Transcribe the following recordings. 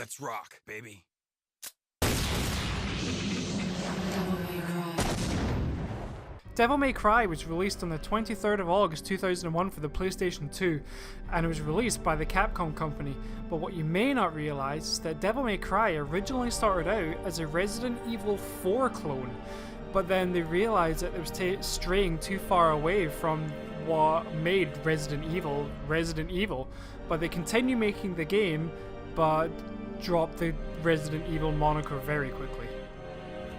Let's rock, baby. Devil May Cry was released on the 23rd of August 2001 for the PlayStation 2, and it was released by the Capcom company. But what you may not realise is that Devil May Cry originally started out as a Resident Evil 4 clone, but then they realised that it was straying too far away from what made Resident Evil, but they continue making the game, but dropped the Resident Evil moniker very quickly.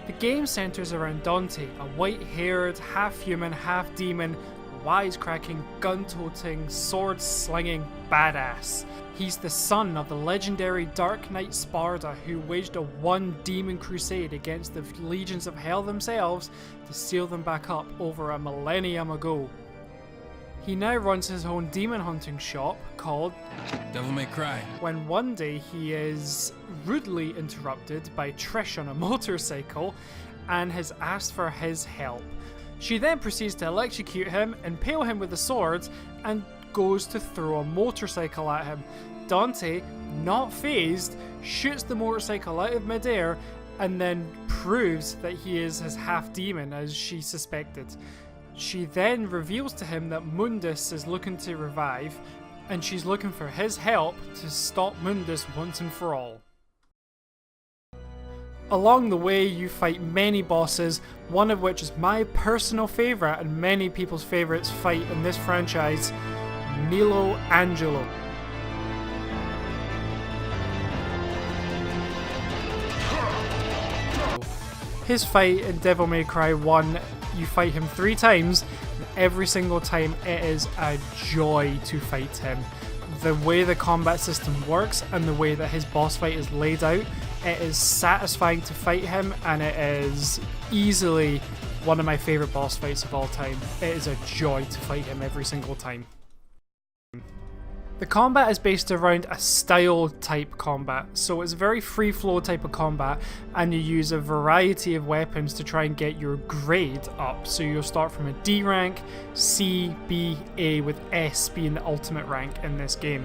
The game centres around Dante, a white-haired, half-human, half-demon, wisecracking, gun-toting, sword-slinging badass. He's the son of the legendary Dark Knight Sparda, who waged a one-demon crusade against the legions of hell themselves to seal them back up over a millennium ago. He now runs his own demon hunting shop called Devil May Cry. When one day he is rudely interrupted by Trish on a motorcycle and has asked for his help. She then proceeds to electrocute him, impale him with a sword, and goes to throw a motorcycle at him. Dante, not fazed, shoots the motorcycle out of midair and then proves that he is his half-demon as she suspected. She then reveals to him that Mundus is looking to revive, and she's looking for his help to stop Mundus once and for all. Along the way, you fight many bosses, one of which is my personal favourite and many people's favourites fight in this franchise, Milo Angelo. His fight in Devil May Cry 1, you fight him 3 times, and every single time it is a joy to fight him. The way the combat system works and the way that his boss fight is laid out, it is satisfying to fight him, and it is easily one of my favourite boss fights of all time. It is a joy to fight him every single time. The combat is based around a style type combat, so it's a very free flow type of combat, and you use a variety of weapons to try and get your grade up. So you'll start from a D rank, C, B, A, with S being the ultimate rank in this game.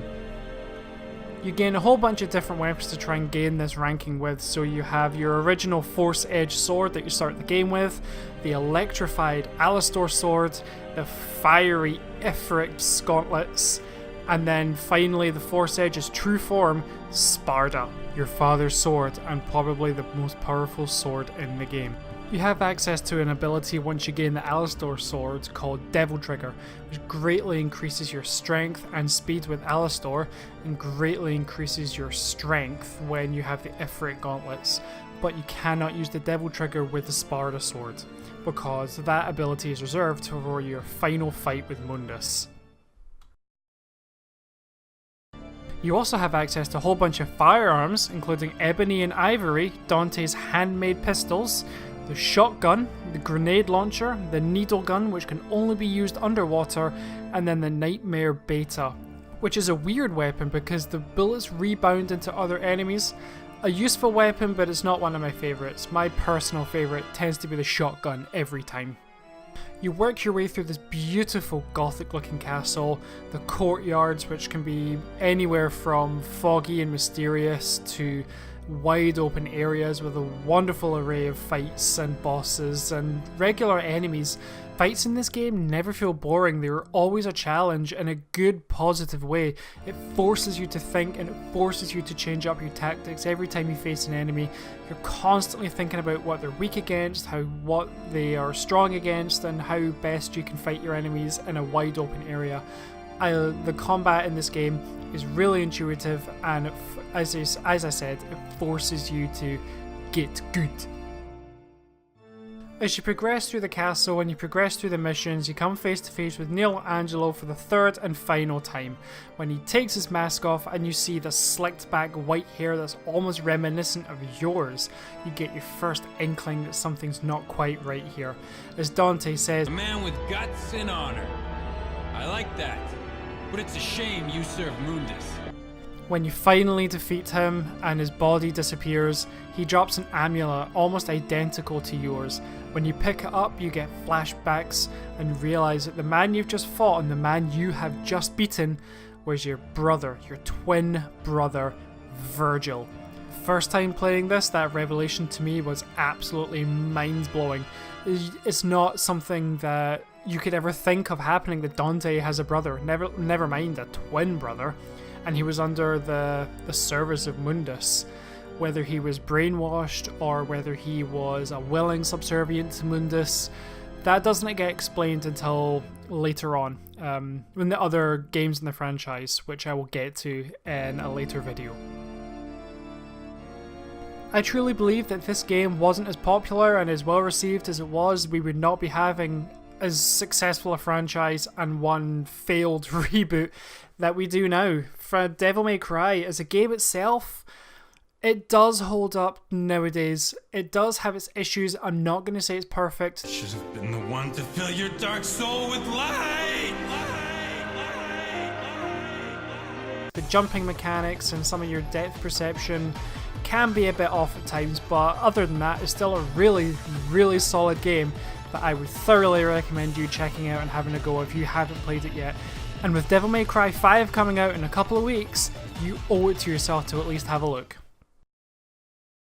You gain a whole bunch of different weapons to try and gain this ranking with, so you have your original Force Edge sword that you start the game with, the electrified Alastor sword, the fiery Ifrit gauntlets, and then finally the Force Edge's true form, Sparda, your father's sword, and probably the most powerful sword in the game. You have access to an ability once you gain the Alastor sword called Devil Trigger, which greatly increases your strength and speed with Alastor, and greatly increases your strength when you have the Ifrit gauntlets, but you cannot use the Devil Trigger with the Sparda sword, because that ability is reserved for your final fight with Mundus. You also have access to a whole bunch of firearms, including ebony and ivory, Dante's handmade pistols, the shotgun, the grenade launcher, the needle gun, which can only be used underwater, and then the Nightmare Beta, which is a weird weapon because the bullets rebound into other enemies. A useful weapon, but it's not one of my favourites. My personal favourite tends to be the shotgun every time. You work your way through this beautiful gothic looking castle, the courtyards, which can be anywhere from foggy and mysterious to wide open areas with a wonderful array of fights and bosses and regular enemies. Fights in this game never feel boring, they are always a challenge in a good positive way. It forces you to think and it forces you to change up your tactics every time you face an enemy. You're constantly thinking about what they're weak against, what they are strong against, and how best you can fight your enemies in a wide open area. The combat in this game is really intuitive, and as I said, it forces you to get good. As you progress through the castle and you progress through the missions, you come face to face with Milo Angelo for the third and final time, when he takes his mask off and you see the slicked back white hair that's almost reminiscent of yours. You get your first inkling that something's not quite right here. As Dante says, "A man with guts and honor. I like that. But it's a shame you serve Mundus." When you finally defeat him and his body disappears, he drops an amulet almost identical to yours. When you pick it up, you get flashbacks and realise that the man you've just fought and the man you have just beaten was your brother, your twin brother, Virgil. first time playing this, that revelation to me was absolutely mind-blowing. It's not something that you could ever think of happening, that Dante has a brother, never mind a twin brother, and he was under the service of Mundus. Whether he was brainwashed or whether he was a willing subservient to Mundus, that doesn't get explained until later on, in the other games in the franchise, which I will get to in a later video. I truly believe that if this game wasn't as popular and as well received as it was, we would not be having as successful a franchise and one failed reboot that we do now. For Devil May Cry, as a game itself, it does hold up nowadays. It does have its issues. I'm not going to say it's perfect. Should have been the one to fill your dark soul with light. The jumping mechanics and some of your depth perception can be a bit off at times, but other than that, it's still a really, really solid game that I would thoroughly recommend you checking out and having a go if you haven't played it yet. And with Devil May Cry 5 coming out in a couple of weeks, you owe it to yourself to at least have a look.